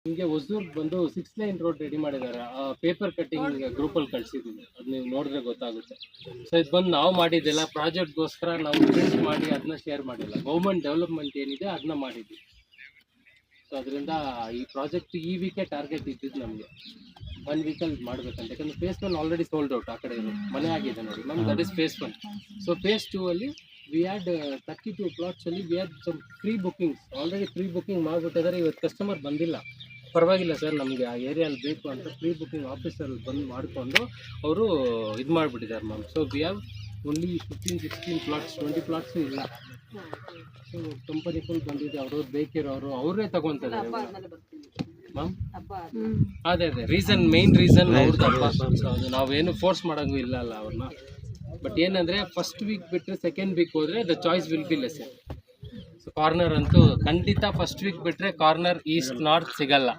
ನಿಮಗೆ ಹೊಸೂರ್ಗೆ ಬಂದು 6 line road ready ಮಾಡಿದ್ದಾರೆ. ಪೇಪರ್ ಕಟ್ಟಿಂಗ್ ಗ್ರೂಪಲ್ಲಿ ಕಳಿಸಿದ್ದೀವಿ, ಅದು ನೀವು ನೋಡಿದ್ರೆ ಗೊತ್ತಾಗುತ್ತೆ. ಸೊ ಇದು ಬಂದು ನಾವು ಮಾಡಿದ್ದೆಲ್ಲ ಪ್ರಾಜೆಕ್ಟ್ಗೋಸ್ಕರ ನಾವು ಪ್ರಿಂಟ್ ಮಾಡಿ ಅದನ್ನ ಶೇರ್ ಮಾಡಿಲ್ಲ. ಗೌರ್ಮೆಂಟ್ ಡೆವಲಪ್ಮೆಂಟ್ ಏನಿದೆ ಅದನ್ನ ಮಾಡಿದ್ವಿ. ಸೊ ಅದರಿಂದ ಈ ಪ್ರಾಜೆಕ್ಟ್ ಈ ವೀಕೆ ಟಾರ್ಗೆಟ್ ಇದ್ದಿದ್ದು ನಮಗೆ 1 ವೀಕಲ್ಲಿ ಮಾಡಬೇಕಂತ. ಯಾಕಂದರೆ ಫೇಸ್ 1 ಆಲ್ರೆಡಿ ಸೋಲ್ಡ್ ಔಟ್, ಆ ಕಡೆ ಮನೆ ಆಗಿದೆ ನೋಡಿ ma'am, that is phase 1. So phase 2 ಅಲ್ಲಿ ವಿ ಹ್ಯಾಡ್ 32 ಪ್ಲಾಟ್ಸಲ್ಲಿ we had some pre bookings, already pre booking ಮಾಡಿಬಿಟ್ಟಿದ್ದಾರೆ. ಇವತ್ತು ಕಸ್ಟಮರ್ ಬಂದಿಲ್ಲ, ಪರವಾಗಿಲ್ಲ ಸರ್ ನಮಗೆ ಆ ಏರಿಯಲ್ಲಿ ಬೇಕು ಅಂತ ಪ್ರೀ ಬುಕ್ಕಿಂಗ್ ಆಫೀಸಲ್ಲಿ ಬಂದು ಮಾಡಿಕೊಂಡು ಅವರು ಇದು ಮಾಡಿಬಿಟ್ಟಿದ್ದಾರೆ ma'am. So we have only 15-16 plots, 20 ಪ್ಲಾಟ್ಸು ಇಲ್ಲ. ಸೊ ಕಂಪನಿ ಫುಲ್ ಬಂದಿದೆ, ಅವ್ರವ್ರು ಬೇಕಿರೋರು ಅವರೇ ತಗೊತಾರೆ ಮ್ಯಾಮ್. ಅದೇ ಮೇನ್ ರೀಸನ್ ಅವ್ರದ್ದು ಹಬ್ಬ. ಸೊ ಅದು ನಾವೇನು ಫೋರ್ಸ್ ಮಾಡೋಂಗೂ ಇಲ್ಲ ಅಲ್ಲ ಅವ್ರನ್ನ. ಬಟ್ ಏನಂದರೆ ಫಸ್ಟ್ ವೀಕ್ ಬಿಟ್ಟರೆ ಸೆಕೆಂಡ್ ವೀಕ್ ಹೋದರೆ the choice will be less. So corner ಅಂತೂ ಖಂಡಿತ ಫಸ್ಟ್ ವೀಕ್ ಬಿಟ್ಟರೆ ಕಾರ್ನರ್ ಈಸ್ಟ್ ನಾರ್ತ್ ಸಿಗಲ್ಲ.